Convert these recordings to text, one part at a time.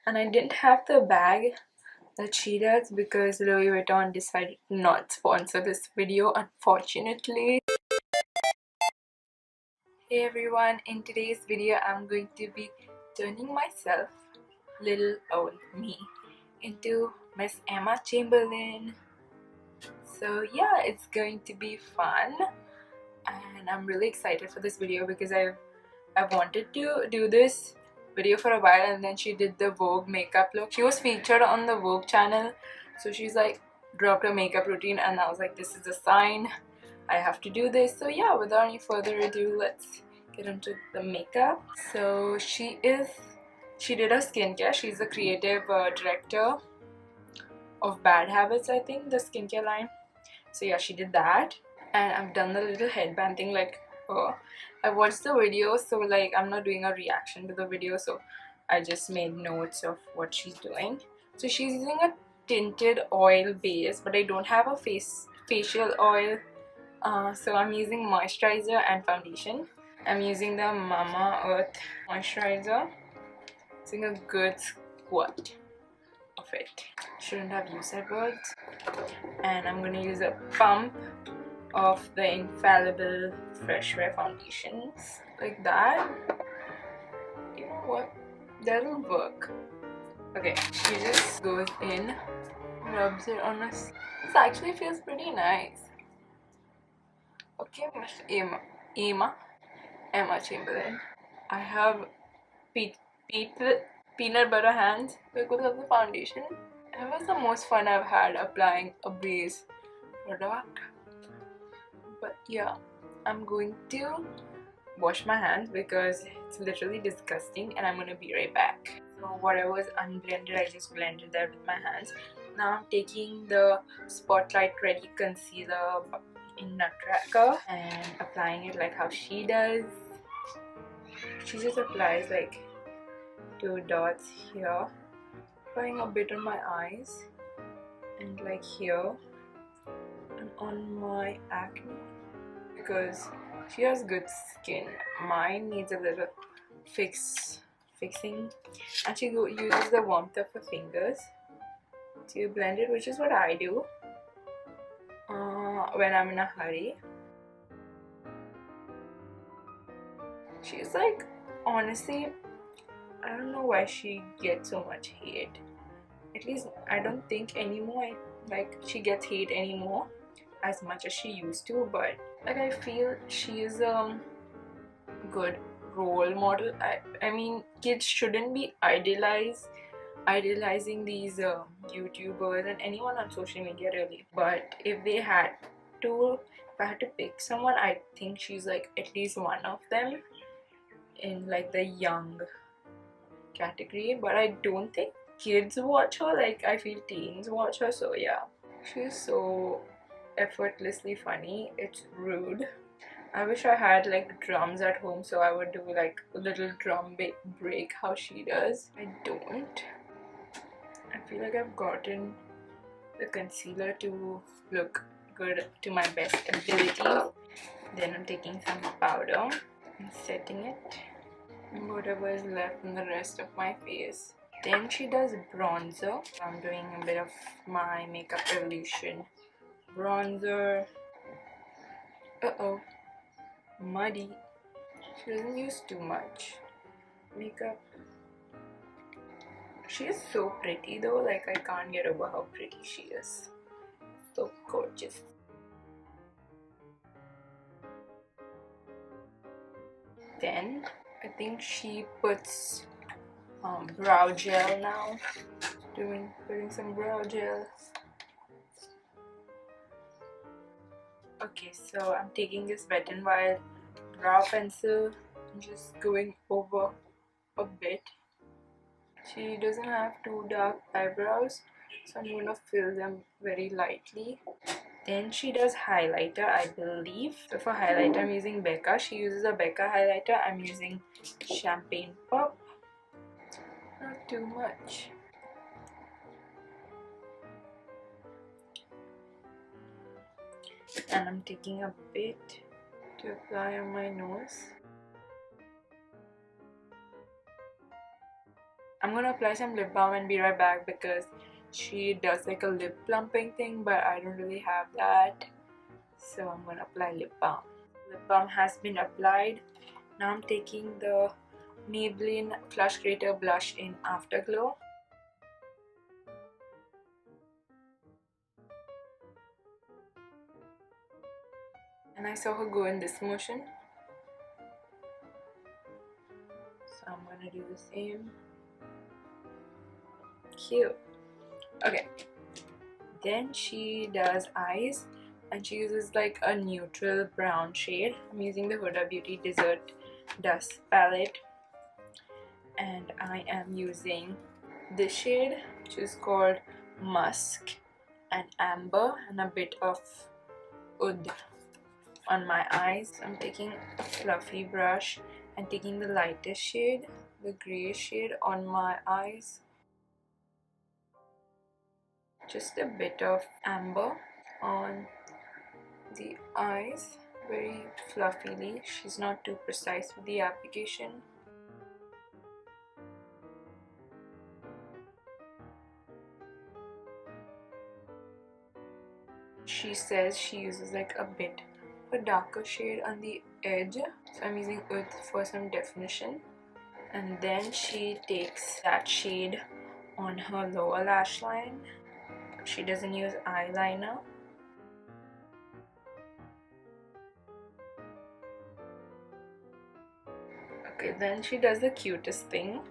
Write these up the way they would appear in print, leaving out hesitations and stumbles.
And I didn't have the bag that she does because Louis Vuitton decided to not sponsor this video, unfortunately. Hey everyone, in today's video I'm going to be turning myself, little old me, into Miss Emma Chamberlain. So yeah, it's going to be fun and I'm really excited for this video because I've wanted to do this video for a while, and then she did the Vogue makeup look. She was featured on the Vogue channel, so she's like dropped a makeup routine and I was like, this is a sign, I have to do this. So yeah, without any further ado, let's get into the makeup. So she did her skincare. She's the creative director of Bad Habits, I think, the skincare line. So yeah, she did that, and I've done the little headband thing. Like, oh, I watched the video, so like I'm not doing a reaction to the video, so I just made notes of what she's doing. So she's using a tinted oil base, but I don't have a facial oil, so I'm using moisturizer and foundation. I'm using the Mama Earth moisturizer. Using a good squirt of it. Shouldn't have used that word. And I'm gonna use a pump of the Infallible Fresh Wear foundations, like that. You know what? That'll work. Okay, she just goes in, rubs it on us. This actually feels pretty nice. Okay, Miss Emma Chamberlain. I have peanut butter hands because of the foundation. It was the most fun I've had applying a base product. But yeah, I'm going to wash my hands because it's literally disgusting, and I'm gonna be right back. So whatever was unblended, I just blended that with my hands. Now I'm taking the Spotlight Ready concealer in Nutcracker and applying it like how she does. She just applies like 2 dots here, applying a bit on my eyes and like here and on my acne because she has good skin. Mine needs a little fixing, and she uses the warmth of her fingers to blend it, which is what I do when I'm in a hurry. She's like, honestly, I don't know why she gets so much hate. At least I don't think anymore like she gets hate anymore as much as she used to, but like I feel she is a good role model. I mean, kids shouldn't be idolizing these YouTubers and anyone on social media really, but if I had to pick someone, I think she's like at least one of them in like the young category. But I don't think kids watch her, like I feel teens watch her. So yeah, she's so effortlessly funny, it's rude. I wish I had like drums at home so I would do like a little drum break how she does. I don't. I feel like I've gotten the concealer to look good to my best ability. Then I'm taking some powder and setting it, whatever is left in the rest of my face. Then she does bronzer. I'm doing a bit of my Makeup Revolution bronzer. Muddy. She doesn't use too much makeup. She is so pretty though, like I can't get over how pretty she is. So gorgeous. Then I think she puts brow gel now. Putting some brow gel. Okay, so I'm taking this Wet n Wild brow pencil and just going over a bit. She doesn't have too dark eyebrows, so I'm going to fill them very lightly. Then she does highlighter, I believe. So for highlighter, I'm using Becca. She uses a Becca highlighter. I'm using Champagne Pop. Not too much. And I'm taking a bit to apply on my nose. I'm gonna apply some lip balm and be right back because she does like a lip plumping thing, but I don't really have that. So I'm gonna apply lip balm. Lip balm has been applied. Now I'm taking the Maybelline Flush Creator Blush in Afterglow. And I saw her go in this motion. So I'm gonna do the same. Cute. Okay. Then she does eyes and she uses like a neutral brown shade. I'm using the Huda Beauty Desert Dust palette. And I am using this shade, which is called Musk and Amber, and a bit of Oud on my eyes. I'm taking a fluffy brush and taking the lightest shade, the grey shade, on my eyes. Just a bit of amber on the eyes, very fluffily. She's not too precise with the application. She says she uses like a bit of a darker shade on the edge, so I'm using Oud for some definition. And then she takes that shade on her lower lash line. She doesn't use eyeliner. Okay, then she does the cutest thing.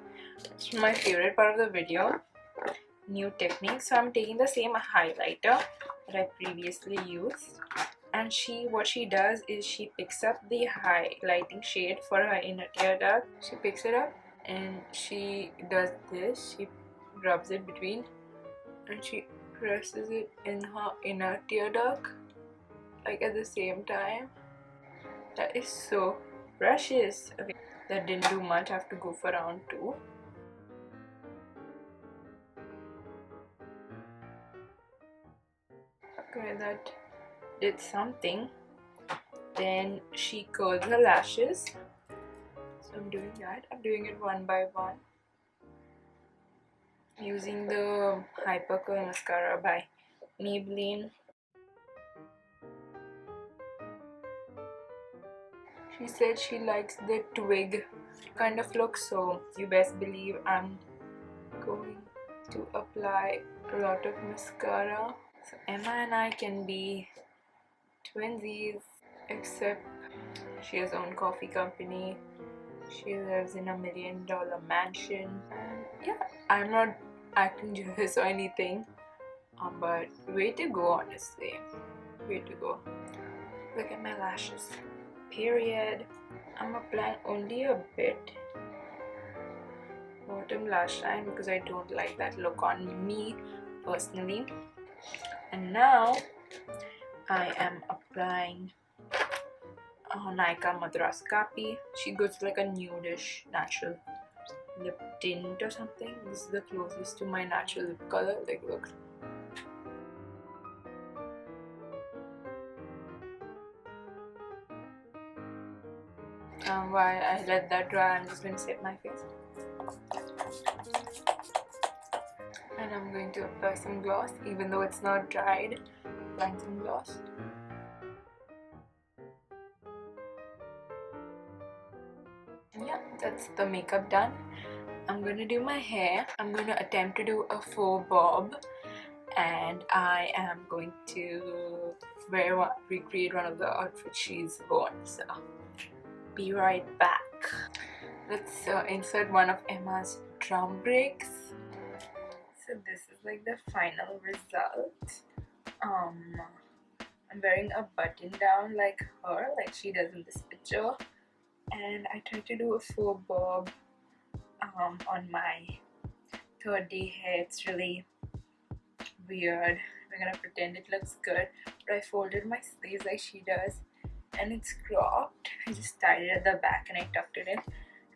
It's my favorite part of the video. New technique. So I'm taking the same highlighter that I previously used, and what she does is she picks up the highlighting shade for her inner tear duct. She picks it up and she does this. She rubs it between and she presses it in her inner tear duct, like at the same time. That is so precious. Okay, that didn't do much. I have to go for round 2. Okay, that did something. Then she curls her lashes. So I'm doing that. I'm doing it one by one. Using the Hyper Curl Mascara by Maybelline. She said she likes the twig kind of look, so you best believe I'm going to apply a lot of mascara. So Emma and I can be twinsies, except she has her own coffee company. She lives in a $1 million mansion, and yeah, I'm not acting jealous or anything, but way to go, honestly. Way to go. Look at my lashes. Period. I'm applying only a bit bottom lash line because I don't like that look on me personally. And now I am applying Nykaa Madras Kapi. She goes like a nudish natural lip tint or something. This is the closest to my natural lip color. Like, look. While I let that dry, I'm just going to set my face. And I'm going to apply some gloss, even though it's not dried. Applying some gloss. Yeah, that's the makeup done. I'm going to do my hair. I'm going to attempt to do a faux bob. And I am going to recreate one of the outfits she's worn. So, be right back. Let's insert one of Emma's drum breaks. So this is like the final result. I'm wearing a button down like her, like she does in this picture, and I tried to do a faux bob on my 3rd day hair. It's really weird. We're gonna pretend it looks good, but I folded my sleeves like she does, and it's cropped. I just tied it at the back and I tucked it in,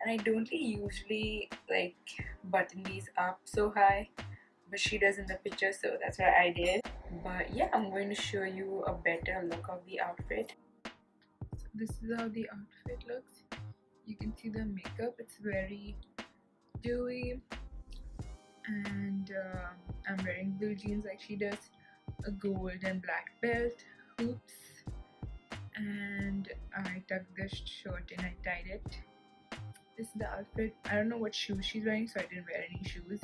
and I don't usually like button these up so high, but she does in the picture, so that's what I did. But yeah, I'm going to show you a better look of the outfit. So this is how the outfit looks. You can see the makeup, it's very dewy, and I'm wearing blue jeans like she does, a gold and black belt, hoops, and I tucked the shirt and I tied it. This is the outfit. I don't know what shoes she's wearing, so I didn't wear any shoes,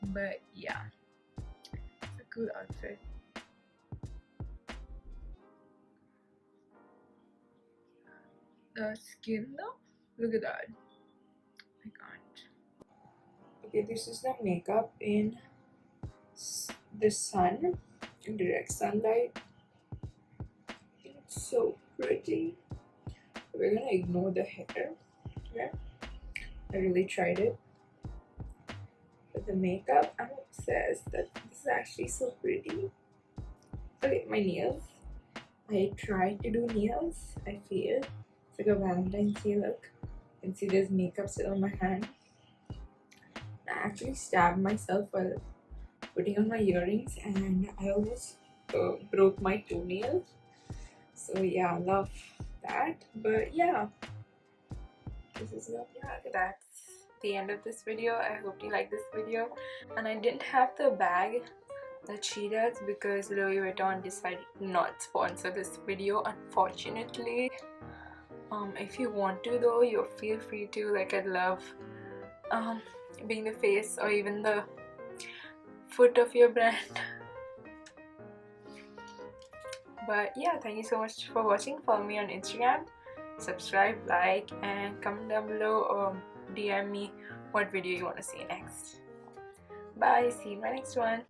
but yeah, it's a cool outfit. The skin though, look at that. I can't. Okay, this is the makeup in the sun, in direct sunlight. It's so pretty. We're gonna ignore the hair. Okay, I really tried it. But the makeup, I'm obsessed. That this is actually so pretty. Okay, my nails. I tried to do nails. I failed. It's like a Valentine's Day look. You can see there's makeup still on my hand. I actually stabbed myself while putting on my earrings, and I almost broke my toenail. So yeah, I love that. But yeah, this is lovely. Yeah, that's the end of this video. I hope you like this video. And I didn't have the bag that she does because Louis Vuitton decided not to sponsor this video, unfortunately. If you want to though, you feel free to. Like, I'd love being the face or even the foot of your brand. But yeah, thank you so much for watching. Follow me on Instagram, subscribe, like, and comment down below or DM me what video you want to see next. Bye, see you in my next one.